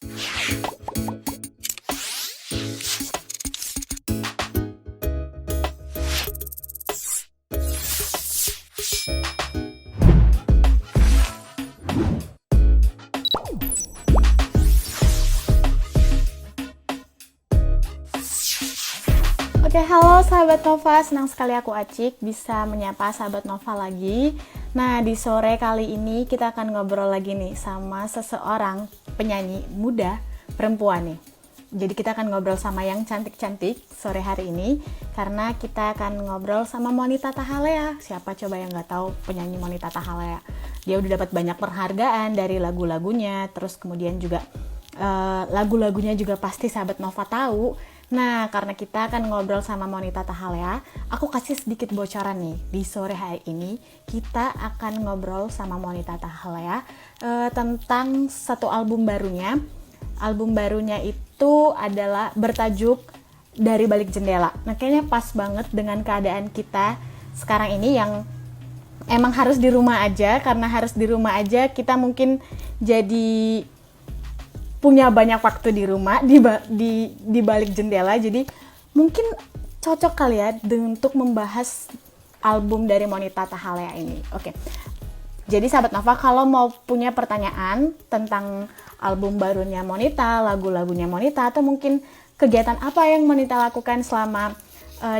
Oke, halo sahabat Nova, senang sekali aku Acik bisa menyapa sahabat Nova lagi. Nah, di sore kali ini kita akan ngobrol lagi nih sama seseorang penyanyi muda perempuan nih. Jadi kita akan ngobrol sama yang cantik-cantik sore hari ini karena kita akan ngobrol sama Monita Tahalea. Siapa coba yang nggak tahu penyanyi Monita Tahalea? Dia udah dapat banyak penghargaan dari lagu-lagunya, terus kemudian juga lagu-lagunya juga pasti sahabat Nova tahu. Nah, karena kita akan ngobrol sama Monita Tahalea, aku kasih sedikit bocoran nih. Di sore hari ini, kita akan ngobrol sama Monita Tahalea tentang satu album barunya. Album barunya itu adalah bertajuk Dari Balik Jendela. Nah, kayaknya pas banget dengan keadaan kita sekarang ini yang emang harus di rumah aja. Karena harus di rumah aja, kita mungkin jadi punya banyak waktu di rumah di balik jendela, jadi mungkin cocok kali ya untuk membahas album dari Monita Tahalea ini. Oke. Jadi sahabat Nova, kalau mau punya pertanyaan tentang album barunya Monita, lagu-lagunya Monita, atau mungkin kegiatan apa yang Monita lakukan selama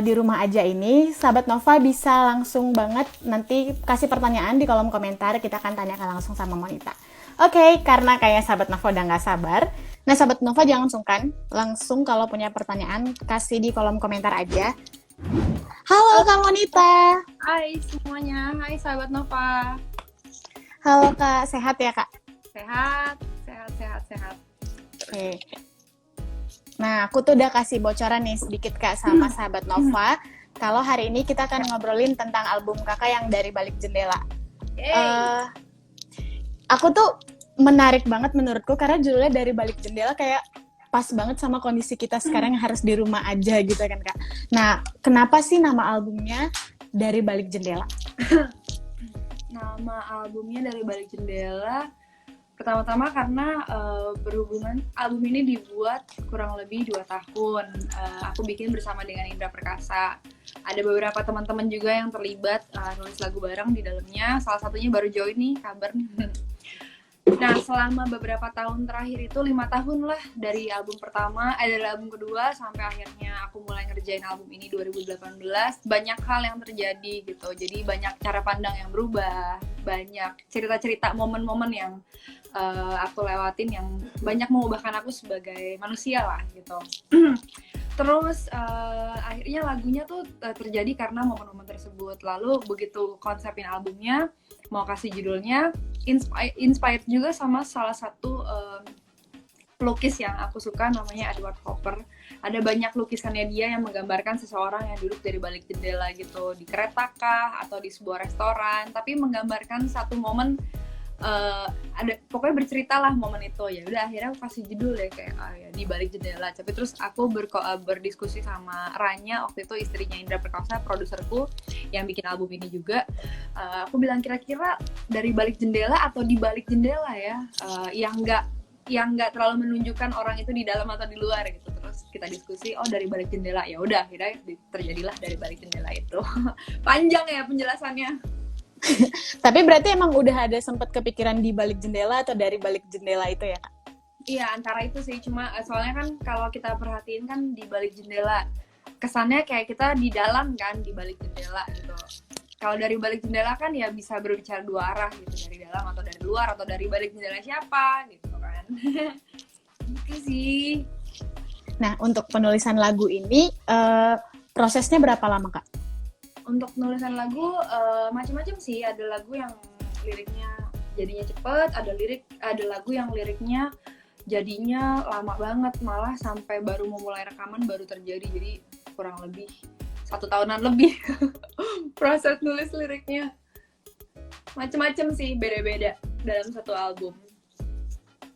di rumah aja ini, sahabat Nova bisa langsung banget nanti kasih pertanyaan di kolom komentar, kita akan tanyakan langsung sama Monita. Oke, karena kayak sahabat Nova udah gak sabar. Nah, sahabat Nova jangan sungkan. Langsung kalau punya pertanyaan, kasih di kolom komentar aja. Halo Kak Monita. Hai semuanya, hai sahabat Nova. Halo Kak, sehat ya Kak? Sehat. Oke. Nah, aku tuh udah kasih bocoran nih sedikit Kak sama sahabat Nova. Kalau hari ini kita akan ngobrolin tentang album Kakak yang Dari Balik Jendela. Aku tuh menarik banget menurutku karena judulnya Dari Balik Jendela kayak pas banget sama kondisi kita sekarang yang harus di rumah aja gitu kan Kak. Nah, kenapa sih nama albumnya Dari Balik Jendela? Nama albumnya Dari Balik Jendela pertama-tama karena berhubungan album ini dibuat kurang lebih 2 tahun. Aku bikin bersama dengan Indra Perkasa. Ada beberapa teman-teman juga yang terlibat nulis lagu bareng di dalamnya. Salah satunya baru join nih, kabar. Nah, selama beberapa tahun terakhir itu 5 tahun lah dari album pertama, dari album kedua sampai akhirnya aku mulai ngerjain album ini 2018. Banyak hal yang terjadi gitu, jadi banyak cara pandang yang berubah, banyak cerita-cerita momen-momen yang aku lewatin yang banyak mengubahkan aku sebagai manusia lah gitu. Terus akhirnya lagunya tuh terjadi karena momen-momen tersebut. Lalu begitu konsepin albumnya, mau kasih judulnya, inspired juga sama salah satu pelukis yang aku suka, namanya Edward Hopper. Ada banyak lukisannya dia yang menggambarkan seseorang yang duduk dari balik jendela gitu, di kereta kah atau di sebuah restoran, tapi menggambarkan satu momen, ada pokoknya bercerita lah momen itu. Ya udah akhirnya aku kasih judul ya kayak ya, Di Balik Jendela. Tapi terus aku berdiskusi sama Ranya, waktu itu istrinya Indra Perkasa, produserku yang bikin album ini juga. Aku bilang kira-kira dari balik jendela atau di balik jendela ya, yang nggak terlalu menunjukkan orang itu di dalam atau di luar gitu. Terus kita diskusi, oh dari balik jendela. Ya udah akhirnya terjadilah Dari Balik Jendela itu. Panjang ya penjelasannya. Tapi berarti emang udah ada sempat kepikiran di balik jendela atau dari balik jendela itu ya Kak? Iya, antara itu sih. Cuma soalnya kan kalau kita perhatiin kan di balik jendela, kesannya kayak kita di dalam kan, di balik jendela gitu. Kalau dari balik jendela kan ya bisa berbicara 2 arah gitu, dari dalam atau dari luar, atau dari balik jendela siapa gitu kan. Gitu sih. Nah, untuk penulisan lagu ini prosesnya berapa lama Kak? Untuk penulisan lagu macam-macam sih. Ada lagu yang liriknya jadinya cepet, ada lagu yang liriknya jadinya lama banget, malah sampai baru memulai rekaman baru terjadi. Jadi kurang lebih 1 tahunan lebih proses nulis liriknya. Macam-macam sih, beda-beda dalam satu album.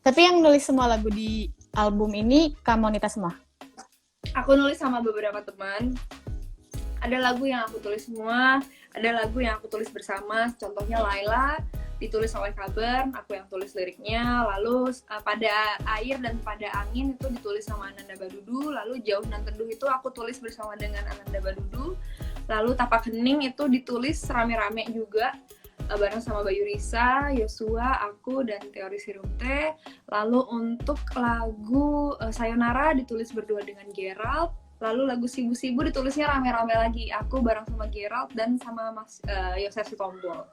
Tapi yang nulis semua lagu di album ini Kak Monita semua? Aku nulis sama beberapa teman. Ada lagu yang aku tulis semua, ada lagu yang aku tulis bersama, contohnya Laila, ditulis oleh Kabar, aku yang tulis liriknya. Lalu Pada Air dan Pada Angin itu ditulis sama Ananda Badudu. Lalu Jauh Nan Teduh itu aku tulis bersama dengan Ananda Badudu. Lalu Tapak Hening itu ditulis rame-rame juga bareng sama Bayu Risa, Yosua, aku, dan Teori Sirumte. Lalu untuk lagu Sayonara ditulis berdua dengan Gerald. Lalu lagu Sibu-Sibu ditulisnya rame-rame lagi, aku bareng sama Gerald dan sama Mas Yosef Sitompul.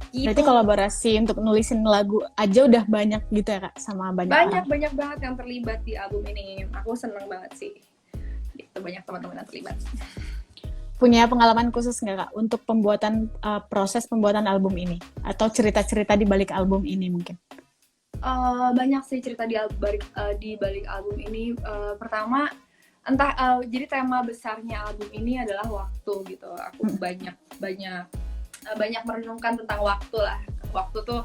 Berarti kolaborasi untuk nulisin lagu aja udah banyak gitu ya Kak, sama banyak orang? Banyak banget yang terlibat di album ini. Aku seneng banget sih. Gitu, banyak teman-teman yang terlibat. Punya pengalaman khusus nggak Kak untuk proses pembuatan album ini? Atau cerita-cerita di balik album ini mungkin? Banyak sih cerita di balik album ini. Pertama, jadi tema besarnya album ini adalah waktu gitu. Aku banyak merenungkan tentang waktu lah. Waktu tuh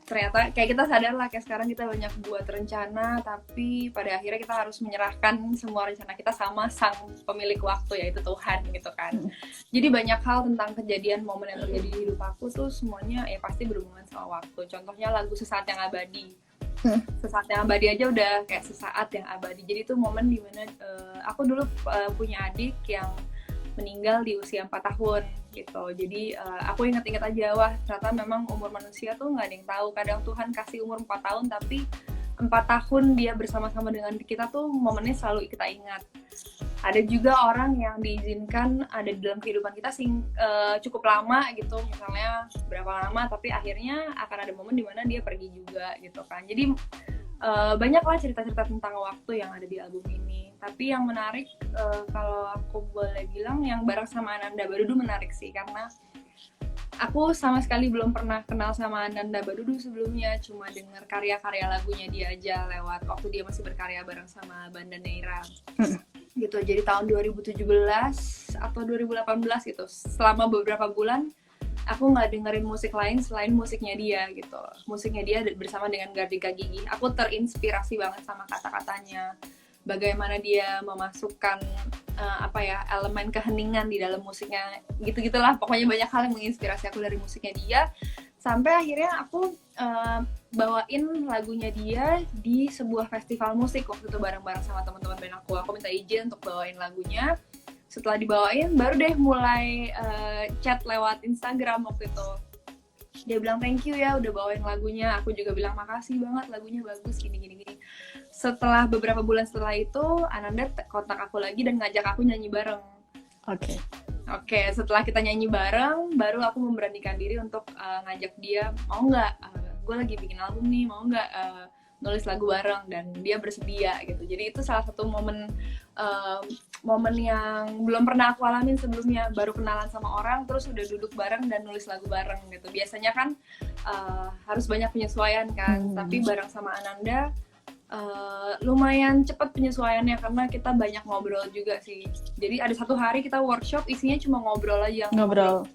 ternyata kayak kita sadar lah, kayak sekarang kita banyak buat rencana, tapi pada akhirnya kita harus menyerahkan semua rencana kita sama sang pemilik waktu, yaitu Tuhan gitu kan. Jadi banyak hal tentang kejadian momen yang terjadi di hidup aku tuh semuanya ya pasti berhubungan sama waktu. Contohnya lagu Sesaat Yang Abadi. Sesaat Yang Abadi aja udah kayak sesaat yang abadi. Jadi itu momen dimana aku dulu punya adik yang meninggal di usia 4 tahun gitu. Jadi aku inget-inget aja, wah ternyata memang umur manusia tuh nggak ada yang tahu. Kadang Tuhan kasih umur 4 tahun, tapi 4 tahun dia bersama-sama dengan kita tuh momennya selalu kita ingat. Ada juga orang yang diizinkan ada di dalam kehidupan kita cukup lama gitu, misalnya berapa lama, tapi akhirnya akan ada momen dimana dia pergi juga gitu kan. Jadi banyaklah cerita-cerita tentang waktu yang ada di album ini. Tapi yang menarik, kalau aku boleh bilang, yang bareng sama Ananda Badudu menarik sih, karena aku sama sekali belum pernah kenal sama Ananda Badudu sebelumnya, cuma dengar karya-karya lagunya dia aja lewat waktu dia masih berkarya bareng sama Banda Neira. Gitu. Jadi tahun 2017 atau 2018 gitu, selama beberapa bulan aku nggak dengerin musik lain selain musiknya dia gitu. Musiknya dia bersama dengan Gardika Gigi. Aku terinspirasi banget sama kata-katanya. Bagaimana dia memasukkan elemen keheningan di dalam musiknya. Gitu-gitulah. Pokoknya banyak hal yang menginspirasi aku dari musiknya dia. Sampai akhirnya aku bawain lagunya dia di sebuah festival musik waktu itu bareng-bareng sama teman-teman band aku. Aku minta izin untuk bawain lagunya. Setelah dibawain, baru deh mulai chat lewat Instagram waktu itu. Dia bilang thank you ya udah bawain lagunya. Aku juga bilang makasih banget, lagunya bagus, gini. Setelah beberapa bulan setelah itu, Ananda kontak aku lagi dan ngajak aku nyanyi bareng. Oke, setelah kita nyanyi bareng, baru aku memberanikan diri untuk ngajak dia, mau nggak? Gue lagi bikin album nih, mau nggak nulis lagu bareng? Dan dia bersedia gitu. Jadi itu salah satu momen yang belum pernah aku alamin sebelumnya. Baru kenalan sama orang, terus udah duduk bareng dan nulis lagu bareng gitu. Biasanya kan harus banyak penyesuaian kan, tapi bareng sama Ananda lumayan cepat penyesuaiannya karena kita banyak ngobrol juga sih. Jadi ada satu hari kita workshop isinya cuma ngobrol aja. Ngobrol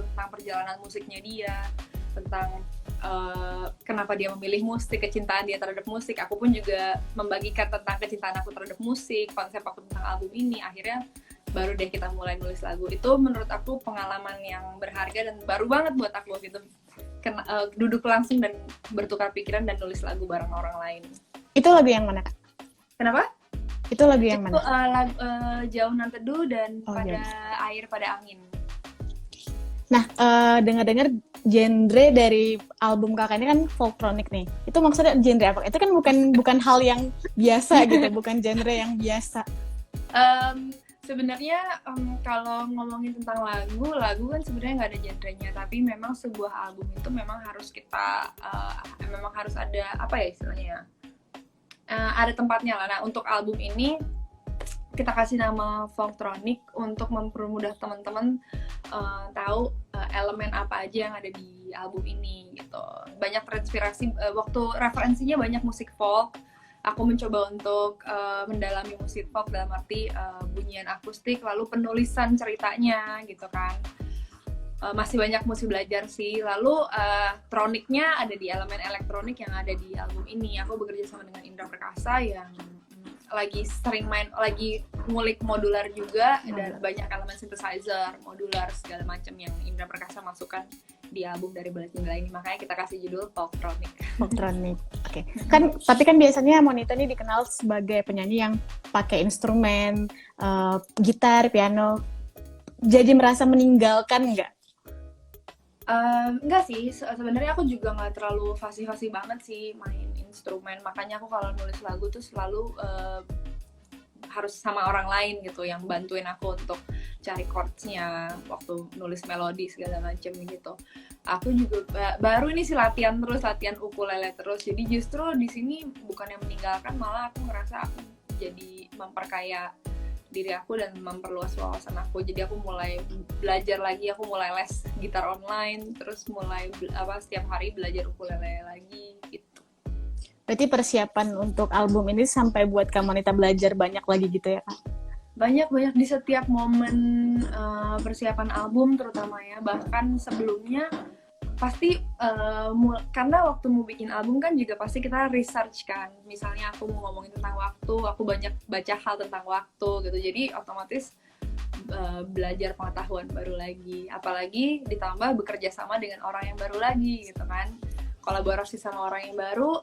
tentang perjalanan musiknya dia, tentang kenapa dia memilih musik, kecintaan dia terhadap musik. Aku pun juga membagikan tentang kecintaan aku terhadap musik, konsep aku tentang album ini. Akhirnya baru deh kita mulai nulis lagu. Itu menurut aku pengalaman yang berharga dan baru banget buat aku gitu. Duduk langsung dan bertukar pikiran dan nulis lagu bareng orang lain. Itu lagu yang mana Kak? Kenapa? Itu lagu yang mana? Jauh Nan Teduh dan Pada Air Pada Angin. Nah, dengar-dengar genre dari album kakak ini kan folktronic nih. Itu maksudnya genre apa? Itu kan bukan hal yang biasa gitu, bukan genre yang biasa. Sebenarnya kalau ngomongin tentang lagu kan sebenarnya nggak ada genrenya, tapi memang sebuah album itu memang harus memang harus ada apa ya istilahnya, ada tempatnya lah. Nah untuk album ini kita kasih nama folktronic untuk mempermudah teman-teman tahu elemen apa aja yang ada di album ini gitu. Banyak terinspirasi, waktu referensinya banyak musik folk. Aku mencoba untuk mendalami musik folk dalam arti bunyian akustik, lalu penulisan ceritanya gitu kan. Masih banyak mesti belajar sih. Lalu troniknya ada di elemen elektronik yang ada di album ini. Aku bekerja sama dengan Indra Perkasa yang lagi sering lagi ngulik modular juga, dan banyak elemen synthesizer, modular segala macam yang Indra Perkasa masukkan di album dari Balik Jendela ini. Makanya kita kasih judul Folktronic. Folktronic. Oke. Kan tapi kan biasanya Monita ini dikenal sebagai penyanyi yang pakai instrumen gitar, piano. Jadi merasa meninggalkan nggak? Enggak sih, sebenarnya aku juga nggak terlalu fasih-fasih banget sih main instrumen. Makanya aku kalau nulis lagu tuh selalu harus sama orang lain gitu yang bantuin aku untuk cari chords-nya waktu nulis melodi segala macem gitu. Aku juga baru ini sih latihan ukulele terus. Jadi justru di sini bukan yang meninggalkan, malah aku ngerasa aku jadi memperkaya diri aku dan memperluas wawasan aku. Jadi aku mulai belajar lagi, aku mulai les gitar online, terus mulai setiap hari belajar ukulele lagi gitu. Berarti persiapan untuk album ini sampai buat Kak Monita belajar banyak lagi gitu ya, Kak? Banyak di setiap momen persiapan album terutama ya. Bahkan sebelumnya pasti karena waktu mau bikin album kan juga pasti kita research kan. Misalnya aku mau ngomongin tentang waktu, aku banyak baca hal tentang waktu gitu. Jadi otomatis belajar pengetahuan baru lagi. Apalagi ditambah bekerja sama dengan orang yang baru lagi gitu kan. Kolaborasi sama orang yang baru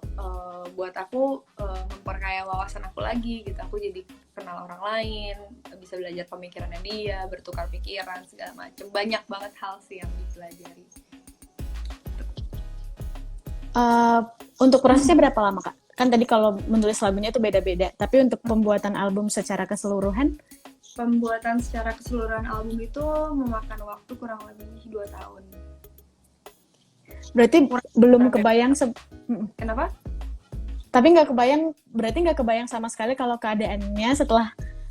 buat aku memperkaya wawasan aku lagi gitu. Aku jadi kenal orang lain, bisa belajar pemikirannya dia, bertukar pikiran segala macam. Banyak banget hal sih yang dipelajari. Untuk prosesnya berapa lama, Kak? Kan tadi kalau menulis lagunya itu beda-beda, tapi untuk pembuatan album secara keseluruhan? Pembuatan secara keseluruhan album itu memakan waktu kurang lebih 2 tahun. Berarti belum kebayang Kenapa? Tapi berarti nggak kebayang sama sekali kalau keadaannya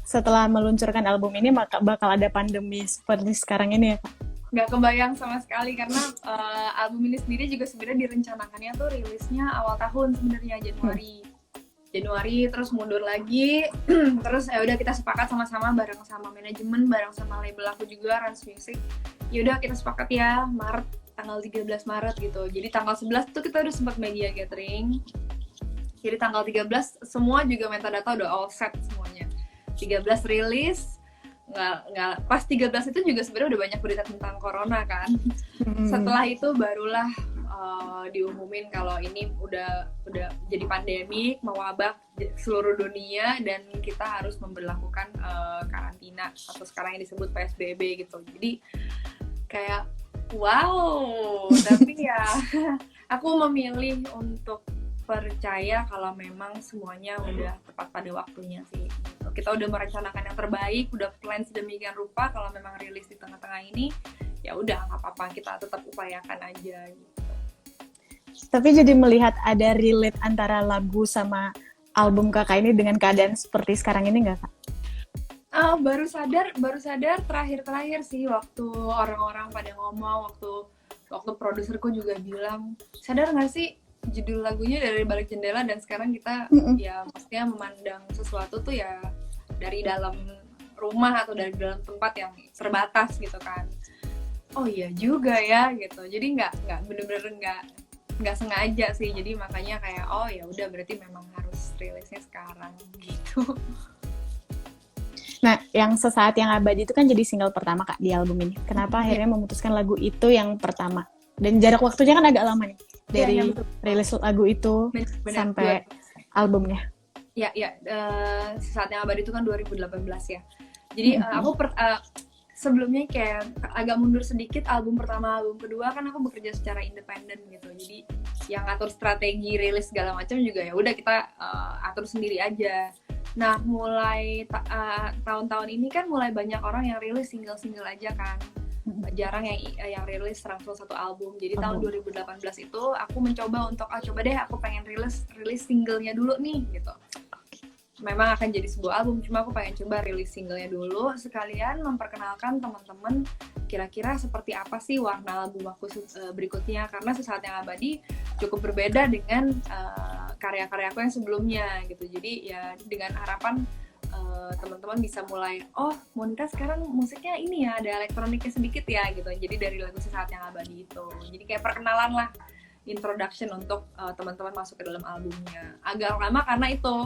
setelah meluncurkan album ini bakal ada pandemi seperti sekarang ini ya, Kak? Nggak kebayang sama sekali karena album ini sendiri juga sebenarnya direncanakannya tuh rilisnya awal tahun sebenarnya Januari terus mundur lagi terus ya udah kita sepakat sama-sama bareng sama manajemen, bareng sama label aku juga Rans Music, ya udah kita sepakat ya tanggal 13 Maret gitu. Jadi tanggal 11 tuh kita udah sempat media gathering. Jadi tanggal 13 semua juga metadata udah all set semuanya. 13 rilis, nggak pas 13 itu juga sebenarnya udah banyak berita tentang corona kan. Setelah itu barulah diumumin kalau ini udah jadi pandemik, mewabah seluruh dunia dan kita harus memberlakukan karantina atau sekarang yang disebut PSBB gitu. Jadi kayak wow, tapi ya aku memilih untuk percaya kalau memang semuanya udah tepat pada waktunya sih. Kita udah merencanakan yang terbaik, udah plan sedemikian rupa kalau memang rilis di tengah-tengah ini, ya udah nggak apa-apa, kita tetap upayakan aja gitu. Tapi jadi melihat ada relate antara lagu sama album Kakak ini dengan keadaan seperti sekarang ini nggak, Kak? Baru sadar terakhir sih waktu orang-orang pada ngomong, waktu produserku juga bilang, sadar nggak sih judul lagunya dari Balik Jendela dan sekarang kita ya maksudnya memandang sesuatu tuh ya dari dalam rumah atau dari dalam tempat yang terbatas gitu kan. Oh iya juga ya gitu. Jadi nggak bener-bener nggak sengaja sih. Jadi makanya kayak oh ya udah berarti memang harus rilisnya sekarang gitu. Nah, yang Sesaat Yang Abadi itu kan jadi single pertama, Kak, di album ini. Kenapa akhirnya memutuskan lagu itu yang pertama? Dan jarak waktunya kan agak lama nih, dari rilis lagu itu sampai albumnya. Ya, Sesaat Yang Abadi itu kan 2018 ya. Jadi aku sebelumnya kayak agak mundur sedikit, album pertama, album kedua kan aku bekerja secara independen gitu. Jadi yang atur strategi rilis segala macam juga ya udah kita atur sendiri aja. Nah, mulai tahun-tahun ini kan mulai banyak orang yang rilis single-single aja kan. Jarang yang rilis langsung satu album. Jadi tahun 2018 itu aku mencoba untuk coba deh aku pengen rilis singlenya dulu nih gitu. Memang akan jadi sebuah album, cuma aku pengen coba rilis singlenya dulu sekalian memperkenalkan teman-teman kira-kira seperti apa sih warna album aku berikutnya, karena Sesaat Yang Abadi cukup berbeda dengan karya-karyaku yang sebelumnya gitu. Jadi ya dengan harapan teman-teman bisa mulai, oh Monita sekarang musiknya ini ya ada elektroniknya sedikit ya gitu. Jadi dari lagu Sesaat Yang Abadi itu, jadi kayak perkenalan lah introduction untuk teman-teman masuk ke dalam albumnya. Agak lama karena itu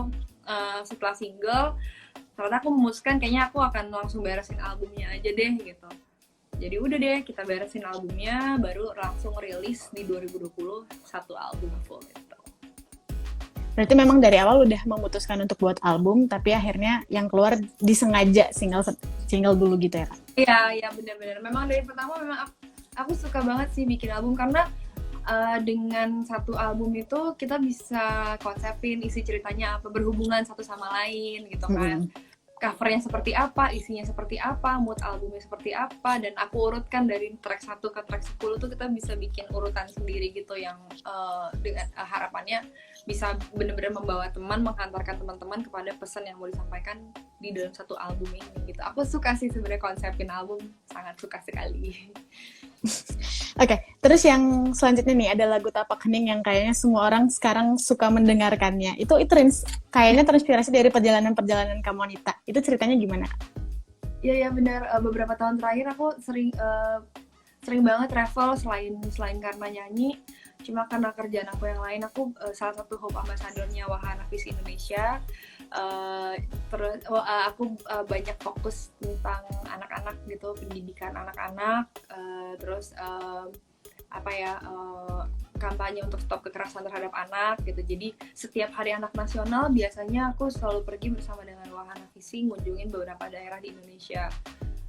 setelah single ternyata aku memutuskan kayaknya aku akan langsung beresin albumnya aja deh gitu. Jadi udah deh kita beresin albumnya, baru langsung rilis di 2020 satu album full gitu. Berarti memang dari awal udah memutuskan untuk buat album, tapi akhirnya yang keluar disengaja single dulu gitu ya Kak? Iya benar-benar. Memang dari pertama memang aku suka banget sih bikin album karena dengan satu album itu kita bisa konsepin isi ceritanya apa, berhubungan satu sama lain gitu kan. Covernya seperti apa, isinya seperti apa, mood albumnya seperti apa, dan aku urutkan dari track 1 ke track 10 tuh kita bisa bikin urutan sendiri gitu yang dengan harapannya bisa benar-benar membawa teman, menghantarkan teman-teman kepada pesan yang mau disampaikan di dalam satu album ini gitu. Aku suka sih sebenarnya konsepin album, sangat suka sekali. Oke, terus yang selanjutnya nih ada lagu Tapak Hening yang kayaknya semua orang sekarang suka mendengarkannya. Itu kayaknya terinspirasi dari perjalanan Kak Monita. Itu ceritanya gimana? Iya benar. Beberapa tahun terakhir aku sering banget travel selain karena nyanyi. Cuma karena kerjaan aku yang lain, aku salah satu hope ambassador-nya Wahana Visi Indonesia. Terus aku banyak fokus tentang anak-anak gitu, pendidikan anak-anak, terus kampanye untuk stop kekerasan terhadap anak gitu. Jadi setiap hari anak nasional biasanya aku selalu pergi bersama dengan Wahana Visi ngunjungin beberapa daerah di Indonesia,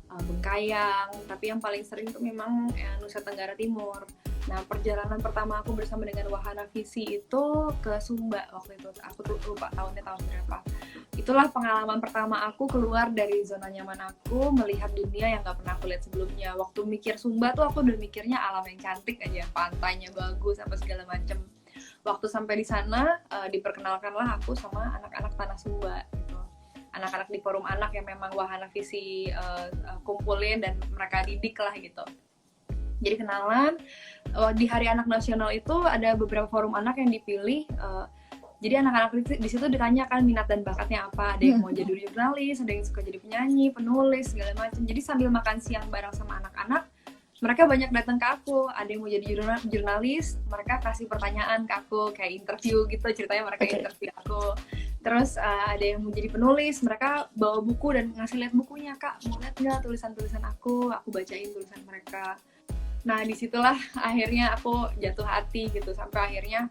Bengkayang, tapi yang paling sering tuh memang Nusa Tenggara Timur. Nah, perjalanan pertama aku bersama dengan Wahana Visi itu ke Sumba waktu itu. Aku tuh lupa tahun berapa. Itulah pengalaman pertama aku keluar dari zona nyaman aku, melihat dunia yang gak pernah aku lihat sebelumnya. Waktu mikir Sumba tuh aku udah mikirnya alam yang cantik aja, pantainya bagus, apa segala macem. Waktu sampai di sana, diperkenalkanlah aku sama anak-anak Tanah Sumba gitu. Anak-anak di forum anak yang memang Wahana Visi kumpulin dan mereka didik lah gitu. Jadi kenalan, di Hari Anak Nasional itu ada beberapa forum anak yang dipilih. Jadi anak-anak di situ ditanyakan minat dan bakatnya apa. Ada yang mau jadi jurnalis, ada yang suka jadi penyanyi, penulis, segala macam. Jadi sambil makan siang bareng sama anak-anak, mereka banyak datang ke aku. Ada yang mau jadi jurnalis, mereka kasih pertanyaan ke aku, kayak interview gitu, ceritanya mereka interview aku. Terus ada yang mau jadi penulis, mereka bawa buku dan ngasih lihat bukunya, Kak, mau lihat nggak tulisan-tulisan aku bacain tulisan mereka. Nah disitulah akhirnya aku jatuh hati gitu, sampai akhirnya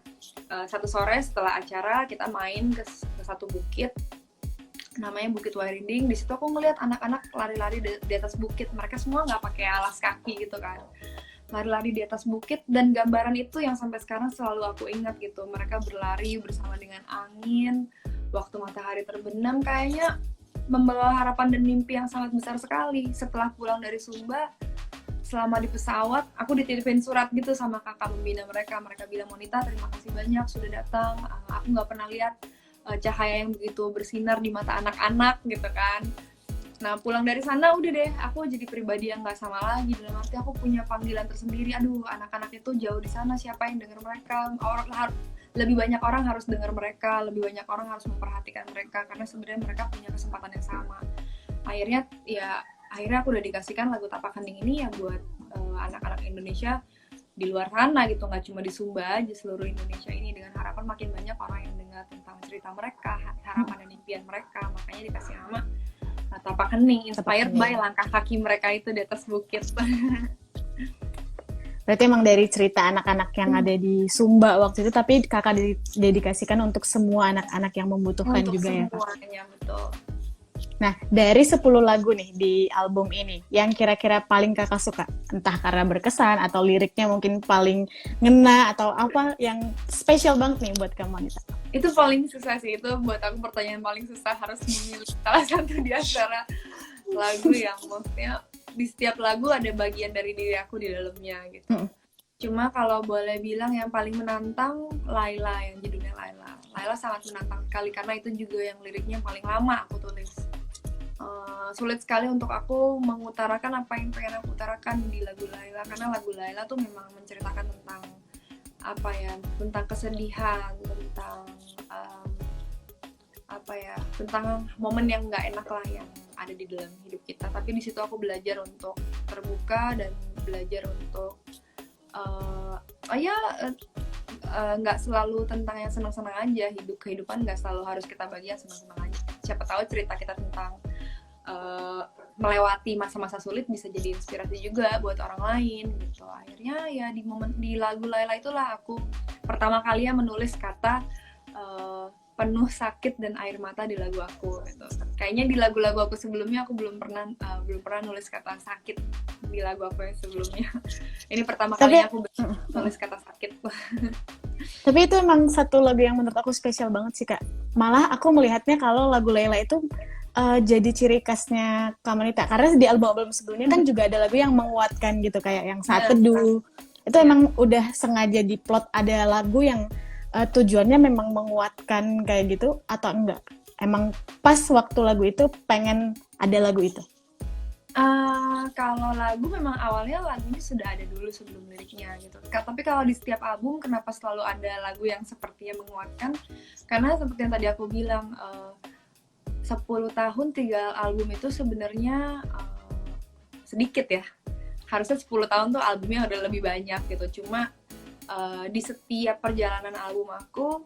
satu sore setelah acara kita main ke satu bukit namanya Bukit Wairinding. Di situ aku ngeliat anak-anak lari-lari di atas bukit, mereka semua nggak pakai alas kaki gitu kan, lari-lari di atas bukit, dan gambaran itu yang sampai sekarang selalu aku ingat gitu. Mereka berlari bersama dengan angin, waktu matahari terbenam, kayaknya membawa harapan dan mimpi yang sangat besar sekali. Setelah pulang dari Sumba, selama di pesawat, aku dititipin surat gitu sama kakak pembina mereka. Mereka bilang, Monita terima kasih banyak sudah datang. Aku nggak pernah lihat cahaya yang begitu bersinar di mata anak-anak gitu kan. Nah pulang dari sana udah deh, aku jadi pribadi yang nggak sama lagi. Dalam arti aku punya panggilan tersendiri. Aduh, anak-anak itu jauh di sana, siapa yang dengar mereka? Lebih banyak orang harus dengar mereka, lebih banyak orang harus memperhatikan mereka, karena sebenarnya mereka punya kesempatan yang sama. Akhirnya aku udah dikasihkan lagu Tapak Hening ini ya buat anak-anak Indonesia di luar sana gitu, nggak cuma di Sumba aja, seluruh Indonesia ini, dengan harapan makin banyak orang yang dengar tentang cerita mereka, harapan dan impian mereka. Makanya dikasih nama Tapak Hening, inspired by langkah kaki mereka itu di atas bukit. Berarti emang dari cerita anak-anak yang ada di Sumba waktu itu, tapi kakak dedikasikan untuk semua anak-anak yang membutuhkan untuk juga ya Kak? Untuk semuanya, betul. Nah, dari 10 lagu nih di album ini, yang kira-kira paling kakak suka? Entah karena berkesan, atau liriknya mungkin paling ngena, atau apa yang spesial banget nih buat kamu, Monita? Itu paling susah sih, itu buat aku pertanyaan paling susah, harus memilih salah satu di antara lagu yang maksudnya di setiap lagu ada bagian dari diri aku di dalamnya gitu. Cuma kalau boleh bilang yang paling menantang Laila, yang judulnya Laila. Laila sangat menantang sekali karena itu juga yang liriknya paling lama aku tulis. Sulit sekali untuk aku mengutarakan apa yang pengen aku utarakan di lagu Laila, karena lagu Laila tuh memang menceritakan tentang tentang kesedihan, tentang momen yang nggak enak lah yang ada di dalam hidup kita. Tapi di situ aku belajar untuk terbuka dan belajar untuk nggak selalu tentang yang senang-senang aja. Kehidupan nggak selalu harus kita bagi yang senang-senang aja. Siapa tahu cerita kita tentang melewati masa-masa sulit bisa jadi inspirasi juga buat orang lain gitu. Akhirnya ya di lagu Layla itulah aku pertama kali ya menulis kata penuh sakit dan air mata di lagu aku gitu. Kayaknya di lagu-lagu aku sebelumnya aku belum pernah nulis kata sakit di lagu aku yang sebelumnya. Ini pertama kalinya aku nulis kata sakit. Tapi itu emang satu lagu yang menurut aku spesial banget sih Kak. Malah aku melihatnya kalau lagu Layla itu jadi ciri khasnya Kamanita. Karena di album-album sebelumnya kan juga ada lagu yang menguatkan gitu, kayak yang Saat Teduh. Itu emang udah sengaja diplot ada lagu yang tujuannya memang menguatkan kayak gitu atau enggak? Emang pas waktu lagu itu pengen ada lagu itu? Kalau lagu memang awalnya lagunya sudah ada dulu sebelum liriknya gitu. Tapi kalau di setiap album kenapa selalu ada lagu yang sepertinya menguatkan? Karena seperti yang tadi aku bilang, 10 tahun 3 album itu sebenarnya sedikit ya. Harusnya 10 tahun tuh albumnya udah lebih banyak gitu. Cuma di setiap perjalanan album aku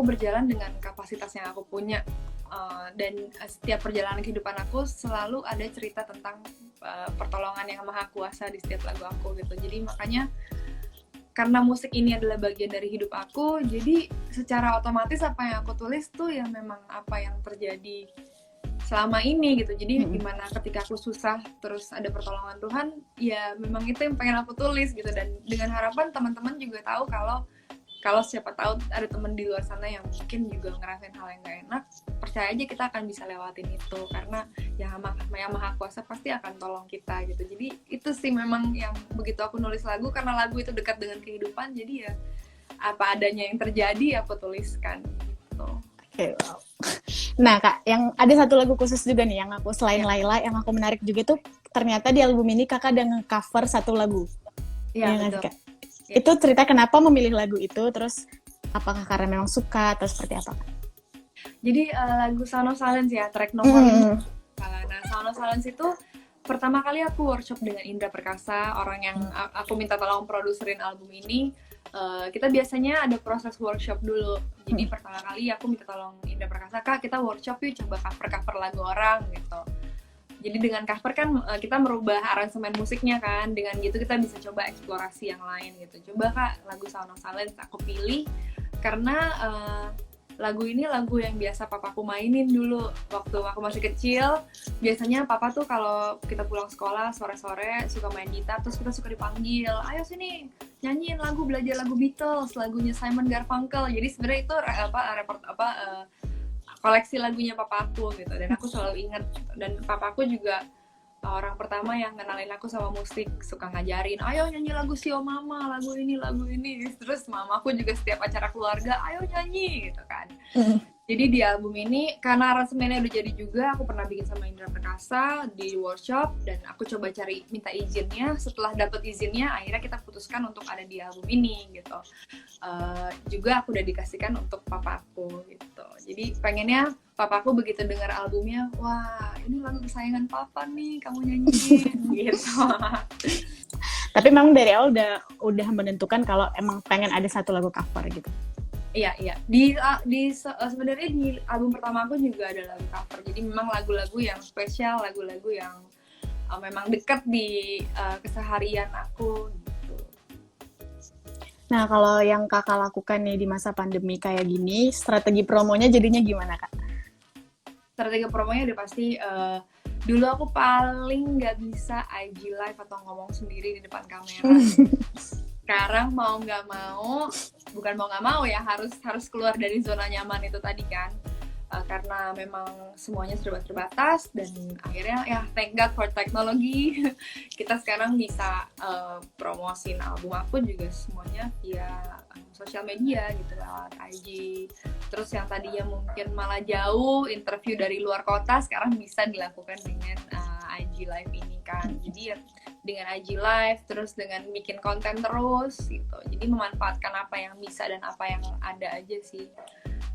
berjalan dengan kapasitas yang aku punya. Dan setiap perjalanan kehidupan aku selalu ada cerita tentang pertolongan yang maha kuasa di setiap lagu aku gitu. Jadi makanya karena musik ini adalah bagian dari hidup aku, jadi secara otomatis apa yang aku tulis tuh ya memang apa yang terjadi selama ini gitu. Jadi gimana ketika aku susah terus ada pertolongan Tuhan, ya memang itu yang pengen aku tulis gitu. Dan dengan harapan teman-teman juga tahu kalau siapa tahu ada teman di luar sana yang mungkin juga ngerasain hal yang gak enak, percaya aja kita akan bisa lewatin itu karena yang maha kuasa pasti akan tolong kita gitu. Jadi itu sih memang yang begitu aku nulis lagu, karena lagu itu dekat dengan kehidupan, jadi ya apa adanya yang terjadi aku tuliskan gitu. Oke, wow. Nah Kak, yang ada satu lagu khusus juga nih yang aku selain Layla yang aku menarik juga tuh ternyata di album ini Kakak ada nge-cover satu lagu. Iya betul. Kak? Itu cerita kenapa memilih lagu itu, terus apakah karena memang suka atau seperti apa? Jadi lagu Sound of Silence ya, track nomor 5. Nah, Sound of Silence itu pertama kali aku workshop dengan Indra Perkasa, orang yang aku minta tolong produserin album ini. Kita biasanya ada proses workshop dulu. Jadi pertama kali aku minta tolong Indra Perkasa, Kak kita workshop yuk, coba cover lagu orang gitu. Jadi dengan cover kan kita merubah aransemen musiknya kan. Dengan gitu kita bisa coba eksplorasi yang lain gitu. Coba Kak lagu Sound of Silence aku pilih karena lagu ini lagu yang biasa papaku mainin dulu waktu aku masih kecil. Biasanya papa tuh kalau kita pulang sekolah sore-sore suka main gitar, terus kita suka dipanggil, ayo sini nyanyiin lagu, belajar lagu Beatles, lagunya Simon Garfunkel. Jadi sebenarnya itu koleksi lagunya papaku gitu, dan aku selalu ingat. Dan papaku juga orang pertama yang kenalin aku sama musik, suka ngajarin, ayo nyanyi lagu Sio Mama, lagu ini. Terus mamaku juga setiap acara keluarga, ayo nyanyi gitu kan. Jadi di album ini, karena aransemennya udah jadi juga, aku pernah bikin sama Indra Perkasa di workshop, dan aku coba minta izinnya. Setelah dapet izinnya, akhirnya kita putuskan untuk ada di album ini gitu. Juga aku udah dikasihkan untuk papaku gitu. Jadi pengennya papaku begitu dengar albumnya, wah ini lagu kesayangan papa nih, kamu nyanyiin gitu. Tapi memang dari awal udah menentukan kalau emang pengen ada satu lagu cover gitu. Iya. Sebenarnya di album pertama aku juga ada lagu cover. Jadi memang lagu-lagu yang spesial, lagu-lagu yang memang dekat di keseharian aku gitu. Nah, kalau yang Kakak lakukan nih di masa pandemi kayak gini, strategi promonya jadinya gimana, Kak? Strategi promonya udah pasti dulu aku paling nggak bisa IG live atau ngomong sendiri di depan kamera. Sekarang bukan mau nggak mau ya, harus keluar dari zona nyaman itu tadi kan, karena memang semuanya serba terbatas. Dan akhirnya ya thank God for technology, kita sekarang bisa promosin album aku juga semuanya via sosial media gitu, lewat IG. Terus yang tadinya mungkin malah jauh interview dari luar kota, sekarang bisa dilakukan dengan IG live ini kan. Jadi ya dengan IG live, terus dengan bikin konten terus gitu. Jadi memanfaatkan apa yang bisa dan apa yang ada aja sih.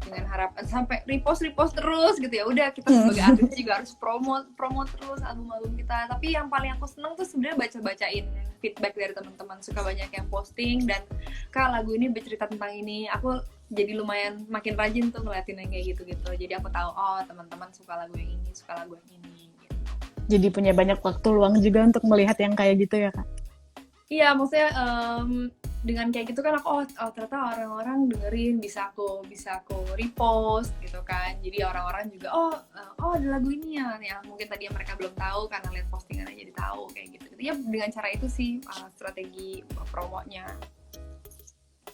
dengan harapan sampai repost terus gitu. Ya udah, kita sebagai artis juga harus promote terus album kita. Tapi yang paling aku seneng tuh sebenarnya bacain feedback dari teman-teman. Suka banyak yang posting dan Kak, lagu ini bercerita tentang ini. Aku jadi lumayan makin rajin tuh ngeliatin yang kayak gitu-gitu. Jadi aku tahu, oh teman-teman suka lagu yang ini, suka lagu yang ini gitu. Jadi punya banyak waktu luang juga untuk melihat yang kayak gitu ya Kak? Iya, maksudnya dengan kayak gitu kan aku ternyata orang-orang dengerin, bisa aku repost gitu kan. Jadi orang-orang juga ada lagu ini ya, yang mungkin tadi mereka belum tahu karena lihat postingan aja jadi tahu kayak gitu. Ya dengan cara itu sih strategi promonya.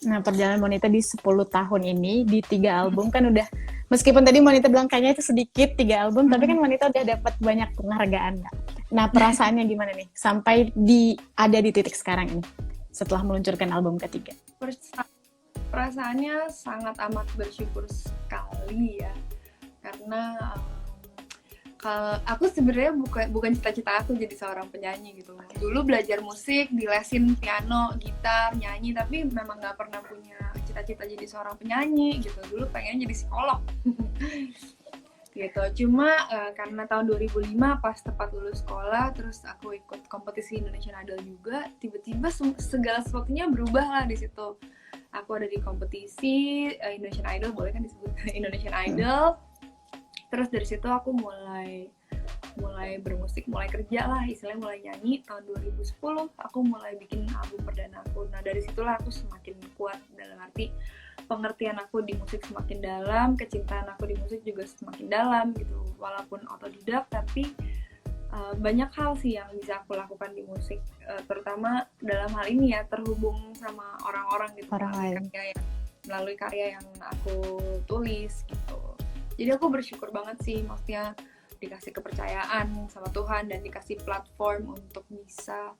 Nah, perjalanan Monita di 10 tahun ini, di 3 album kan udah, meskipun tadi Monita bilang kayaknya itu sedikit 3 album, tapi kan Monita udah dapat banyak penghargaan Kak. Nah, perasaannya gimana nih sampai ada di titik sekarang ini setelah meluncurkan album ketiga? Perasaannya sangat amat bersyukur sekali ya, karena kalau aku sebenarnya bukan cita-cita aku jadi seorang penyanyi gitu. Dulu belajar musik, dilesin piano, gitar, nyanyi, tapi memang nggak pernah punya cita-cita jadi seorang penyanyi gitu. Dulu pengen jadi psikolog gitu. Cuma karena tahun 2005 pas tepat lulus sekolah, terus aku ikut kompetisi Indonesian Idol juga, tiba-tiba segala sesuatunya berubah lah di situ. Aku ada di kompetisi Indonesian Idol, boleh kan disebut Indonesian Idol. Terus dari situ aku mulai bermusik, mulai kerja lah, istilahnya mulai nyanyi. Tahun 2010 aku mulai bikin album perdana aku. Nah dari situlah aku semakin kuat, dalam arti pengertian aku di musik semakin dalam, kecintaan aku di musik juga semakin dalam gitu. Walaupun otodidak, tapi banyak hal sih yang bisa aku lakukan di musik, terutama dalam hal ini ya, terhubung sama orang-orang gitu, melalui karya yang aku tulis gitu. Jadi aku bersyukur banget sih, maksudnya dikasih kepercayaan sama Tuhan dan dikasih platform untuk bisa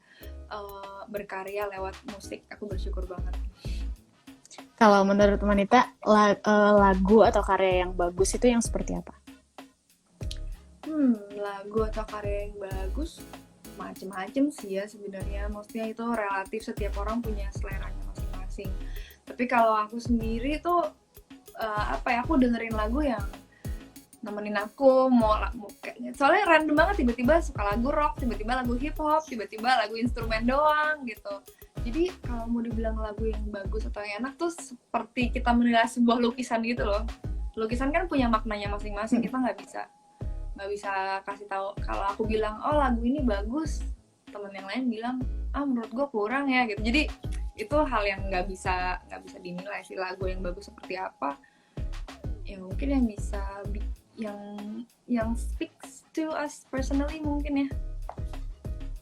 berkarya lewat musik. Aku bersyukur banget. Kalau menurut Monita, lagu atau karya yang bagus itu yang seperti apa? Lagu atau karya yang bagus macem-macem sih ya sebenarnya. Maksudnya itu relatif, setiap orang punya seleranya masing-masing. Tapi kalau aku sendiri tuh aku dengerin lagu yang nemenin aku, soalnya random banget, tiba-tiba suka lagu rock, tiba-tiba lagu hip hop, tiba-tiba lagu instrumen doang gitu. Jadi kalau mau dibilang lagu yang bagus atau yang enak tuh seperti kita menilai sebuah lukisan gitu loh. Lukisan kan punya maknanya masing-masing, kita nggak bisa kasih tahu. Kalau aku bilang lagu ini bagus, temen yang lain bilang menurut gue kurang ya gitu. Jadi itu hal yang nggak bisa dinilai sih, lagu yang bagus seperti apa. Ya mungkin yang bisa yang speaks to us personally mungkin ya,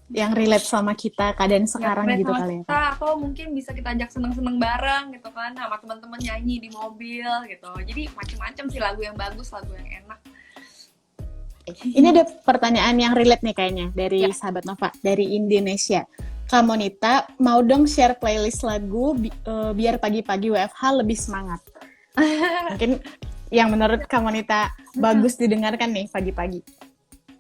yang relate sama kita keadaan sekarang gitu kali ya. Atau mungkin bisa kita ajak seneng-seneng bareng gitu kan, sama teman-teman nyanyi di mobil gitu. Jadi macam-macam sih lagu yang bagus, lagu yang enak. Ini ada pertanyaan yang relate nih kayaknya dari sahabat Nova dari Indonesia. Kak Monita, mau dong share playlist lagu biar pagi-pagi WFH lebih semangat. Mungkin yang menurut Kak Monita bagus didengarkan nih pagi-pagi.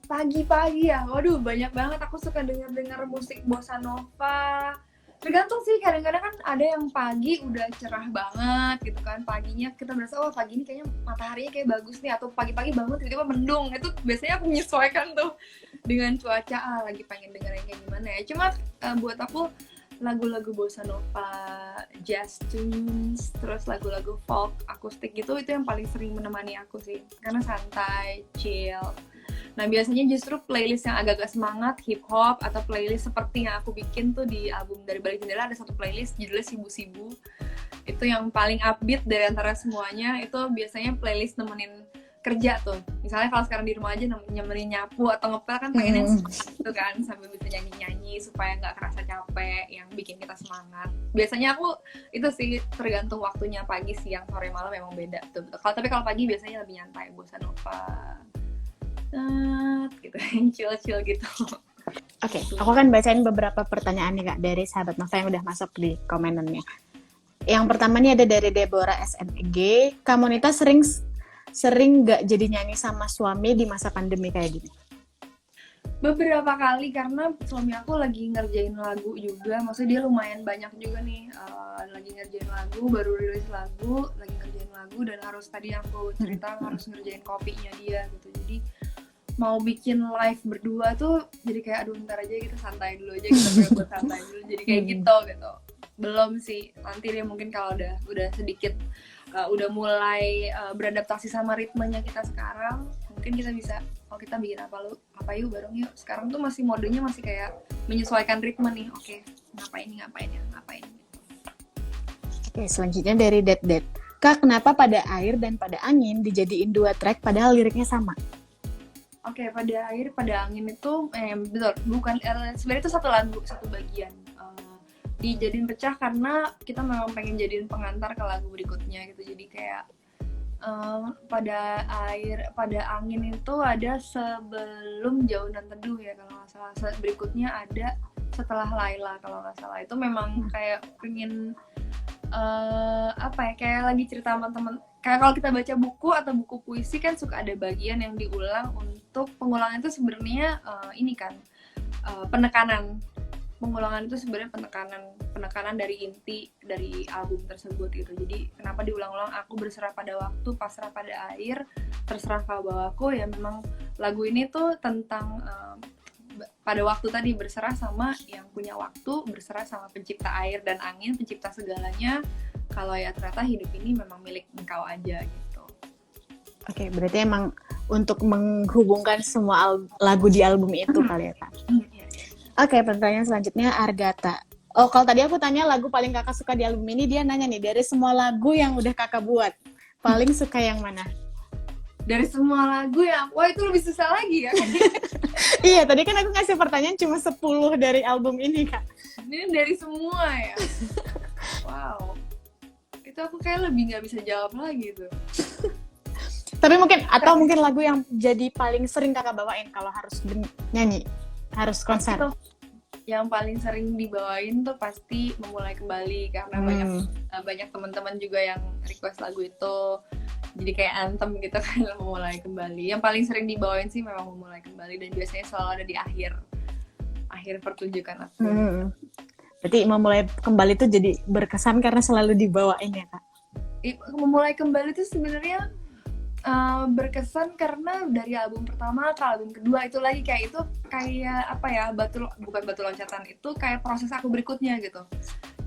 Pagi-pagi ya, waduh banyak banget. Aku suka dengar musik bossa nova. Tergantung sih, kadang-kadang kan ada yang pagi udah cerah banget gitu kan. Paginya kita berasa, pagi ini kayaknya mataharinya kayak bagus nih. Atau pagi-pagi banget tiba-tiba mendung. Itu biasanya aku menyesuaikan tuh dengan cuaca, lagi pengen denger yang kayak gimana ya. Cuma buat aku lagu-lagu bossa nova, jazz tunes, terus lagu-lagu folk, akustik gitu, itu yang paling sering menemani aku sih. Karena santai, chill. Nah biasanya justru playlist yang agak-agak semangat, hip hop, atau playlist seperti yang aku bikin tuh di album Dari Balik Jendela, ada satu playlist judulnya Sibu-Sibu. Itu yang paling upbeat dari antara semuanya. Itu biasanya playlist nemenin kerja tuh. Misalnya kalau sekarang di rumah aja nemenin nyapu atau ngepel kan pengennya semangat gitu kan, sambil bisa nyanyi-nyanyi supaya nggak kerasa capek, yang bikin kita semangat. Biasanya aku itu sih tergantung waktunya, pagi, siang, sore, malam memang beda tuh. Tapi kalau pagi biasanya lebih nyantai, bossa nova, gitu, chill gitu. Oke, aku akan bacain beberapa pertanyaan nih Kak dari sahabat Nova yang udah masuk di komenannya. Yang pertama nih ada dari Deborah SNG. Kak Monita sering gak jadi nyanyi sama suami di masa pandemi kayak gini? Beberapa kali, karena suami aku lagi ngerjain lagu juga. Maksudnya dia lumayan banyak juga nih, lagi ngerjain lagu, baru rilis lagu, lagi ngerjain lagu. lagu dan harus tadi yang aku cerita harus ngerjain kopinya dia gitu. Jadi mau bikin live berdua tuh jadi kayak aduh ntar aja kita santai dulu aja kita buat santai dulu jadi kayak gitu. Belum sih, nanti dia mungkin kalau udah sedikit udah mulai beradaptasi sama ritmenya kita sekarang, mungkin kita bisa kita bikin apa yuk bareng yuk. Sekarang tuh masih modenya masih kayak menyesuaikan ritme nih. Oke, ngapain. Oke, selanjutnya dari Det. Kak, kenapa pada air dan pada angin dijadiin 2 track padahal liriknya sama? Oke, pada air, pada angin itu betul, bukan sebenarnya itu satu lagu, satu bagian. Dijadiin pecah karena kita memang pengen jadiin pengantar ke lagu berikutnya gitu. Jadi kayak pada air, pada angin itu ada sebelum Jauh dan Teduh ya kalau nggak salah. Berikutnya ada setelah Laila kalau nggak salah. Itu memang kayak pengen kayak lagi cerita sama temen. Kayak kalau kita baca buku atau buku puisi kan suka ada bagian yang diulang untuk pengulangan itu sebenarnya penekanan. Pengulangan itu sebenarnya penekanan dari inti dari album tersebut gitu. Jadi kenapa diulang-ulang? Aku berserah pada waktu, pasrah pada air, terserah kau bawaku. Ya memang lagu ini tuh tentang pada waktu tadi berserah sama yang punya waktu, berserah sama pencipta air dan angin, pencipta segalanya. Kalau ya ternyata hidup ini memang milik engkau aja gitu. Oke, berarti emang untuk menghubungkan semua lagu di album itu kali ya Kak? Oke, pertanyaan selanjutnya Argata. Oh, kalau tadi aku tanya lagu paling kakak suka di album ini, dia nanya nih, dari semua lagu yang udah kakak buat, paling suka yang mana? Dari semua lagu yang, wah itu lebih susah lagi ya. Iya, tadi kan aku ngasih pertanyaan cuma 10 dari album ini, Kak. Ini dari semua ya? Wow. Itu aku kayak lebih gak bisa jawab lagi tuh. Tapi mungkin, atau mungkin lagu yang jadi paling sering kakak bawain kalau harus nyanyi, harus konser. Itu yang paling sering dibawain tuh pasti Memulai Kembali, karena banyak teman-teman juga yang request lagu itu. Jadi kayak anthem gitu kan, Memulai Kembali. Yang paling sering dibawain sih memang Memulai Kembali, dan biasanya selalu ada di akhir pertunjukan aku. Berarti Memulai Kembali itu jadi berkesan karena selalu dibawain ya Kak? Memulai Kembali itu sebenarnya berkesan karena dari album pertama ke album kedua itu lagi kayak apa ya, bukan batu loncatan, itu kayak proses aku berikutnya gitu.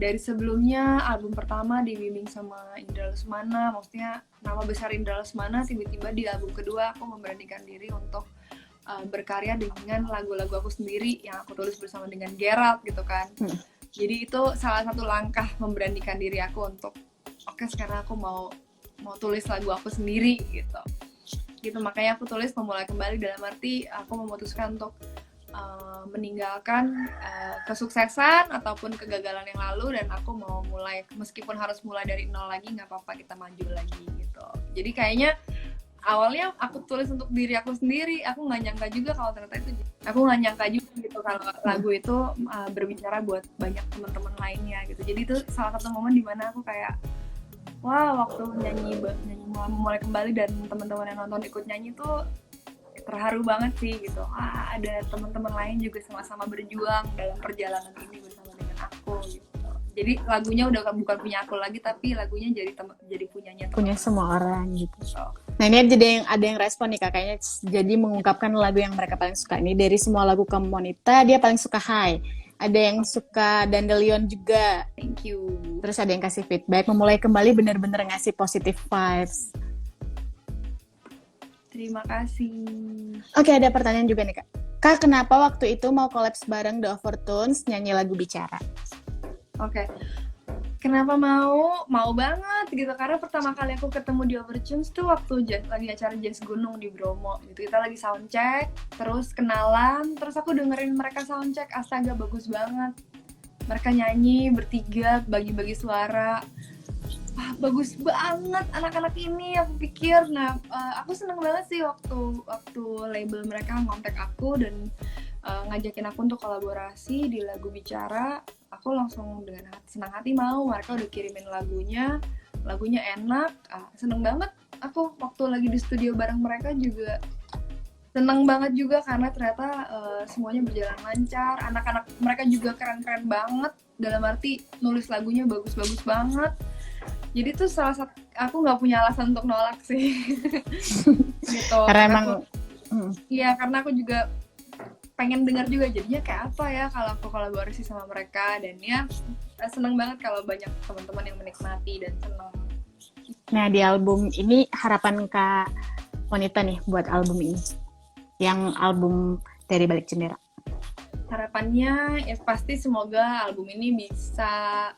Dari sebelumnya album pertama dibimbing sama Indra Lesmana, maksudnya nama besar Indra Lesmana, tiba-tiba di album kedua aku memberanikan diri untuk berkarya dengan lagu-lagu aku sendiri yang aku tulis bersama dengan Gerald gitu kan. Jadi itu salah satu langkah memberanikan diri aku untuk oke, sekarang aku mau tulis lagu aku sendiri gitu. Makanya aku tulis Memulai Kembali dalam arti aku memutuskan untuk meninggalkan kesuksesan ataupun kegagalan yang lalu, dan aku mau mulai, meskipun harus mulai dari nol lagi, nggak apa-apa, kita maju lagi gitu. Jadi kayaknya awalnya aku tulis untuk diri aku sendiri, aku nggak nyangka juga kalau ternyata itu, aku nggak nyangka juga gitu kalau lagu itu berbicara buat banyak teman-teman lainnya gitu. Jadi itu salah satu momen dimana aku kayak wah, waktu nyanyi Memulai Kembali dan teman-teman yang nonton ikut nyanyi tuh terharu banget sih gitu. Ada teman-teman lain juga sama-sama berjuang dalam perjalanan ini bersama dengan aku gitu. Jadi lagunya udah bukan punya aku lagi, tapi lagunya jadi punya semua orang gitu. Nah, ini ada yang respon nih Kak, kayaknya jadi mengungkapkan lagu yang mereka paling suka. Ini dari semua lagu Kamu Wanita, dia paling suka Hai. Ada yang suka Dandelion juga. Thank you. Terus ada yang kasih feedback, Memulai Kembali bener-bener ngasih positive vibes. Terima kasih. Oke, ada pertanyaan juga nih Kak. Kak, kenapa waktu itu mau collabs bareng The Overtones nyanyi lagu Bicara? Oke. Kenapa mau banget gitu, karena pertama kali aku ketemu di Overtones tuh waktu lagi acara Jazz Gunung di Bromo gitu. Kita lagi soundcheck, terus kenalan, terus aku dengerin mereka soundcheck, astaga bagus banget. Mereka nyanyi bertiga, bagi-bagi suara. Bagus banget anak-anak ini, aku pikir. Nah, aku seneng banget sih waktu label mereka ngontak aku dan ngajakin aku untuk kolaborasi di lagu Bicara. Aku langsung dengan senang hati mau. Mereka udah kirimin lagunya enak, seneng banget. Aku waktu lagi di studio bareng mereka juga seneng banget juga karena ternyata semuanya berjalan lancar. Anak-anak mereka juga keren-keren banget, dalam arti nulis lagunya bagus-bagus banget. Jadi tuh salah satu, aku nggak punya alasan untuk nolak sih. Gitu. Karena emang Iya, karena aku juga pengen dengar juga jadinya kayak apa ya kalau aku kolaborasi sama mereka, dan ya seneng banget kalau banyak teman-teman yang menikmati dan seneng. nah di album ini harapan Kak Monita nih buat album ini, yang album Dari Balik Jendela. Harapannya ya pasti semoga album ini bisa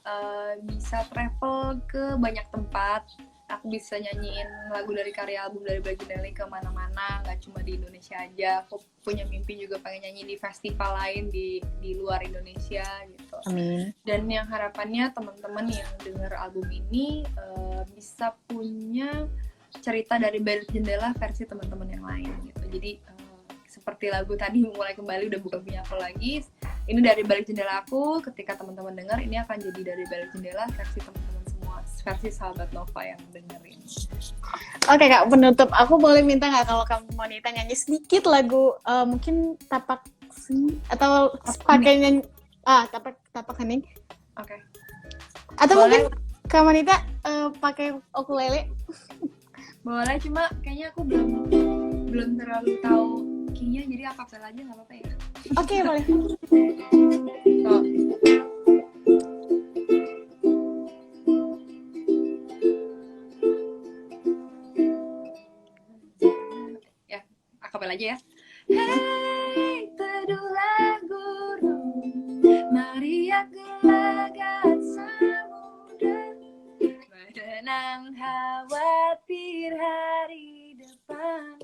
travel ke banyak tempat. Aku bisa nyanyiin lagu dari karya album Dari Balik Jendela ke mana-mana, nggak cuma di Indonesia aja. Aku punya mimpi juga pengen nyanyi di festival lain di luar Indonesia gitu. Amin. Dan yang harapannya teman-teman yang dengar album ini bisa punya cerita Dari Balik Jendela versi teman-teman yang lain gitu. Jadi seperti lagu tadi Mulai Kembali udah bukan punya aku lagi, ini Dari Balik Jendela aku. Ketika teman-teman dengar, ini akan jadi Dari Balik Jendela versi teman-teman semua, versi sahabat Nova yang dengerin. Oke Kak, penutup aku boleh minta nggak kalau kamu Monita nyanyi sedikit lagu mungkin Tapak Seni atau pakai nyanyi tapak hening. Oke. Atau Boleh. mungkin Kak Monita pakai ukulele. Boleh, cuma kayaknya aku belum terlalu tahu kayaknya, jadi akapela aja nggak apa-apa ya. Oke, boleh. So, ya, akapela aja ya. Hei, teduhlah gurun, Maria gelagat samudra, menenang khawatir hari depan.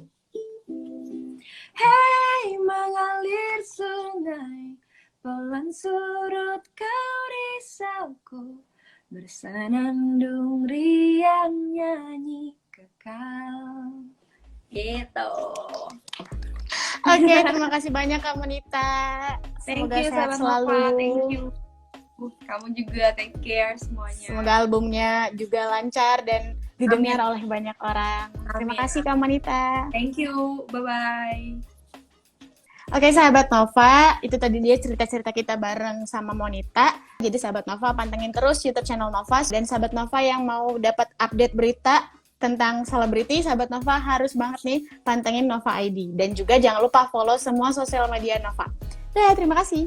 Hei, mengalir sungai, pelan surut kau risauku, bersenandung riang nyanyi kekal. Gitu. Oke, terima kasih banyak Kak Monita. Thank Semoga you, sehat Sahabat selalu. Nova. Thank you. Kamu juga take care semuanya. Semoga albumnya juga lancar dan didengar oleh banyak orang. Terima Amin. kasih Kak Monita. Thank you. Bye-bye. Oke sahabat Nova, itu tadi dia cerita-cerita kita bareng sama Monita. Jadi sahabat Nova pantengin terus YouTube channel Nova, dan sahabat Nova yang mau dapat update berita tentang selebriti, sahabat Nova harus banget nih pantengin Nova ID. Dan juga jangan lupa follow semua sosial media Nova. Terima kasih.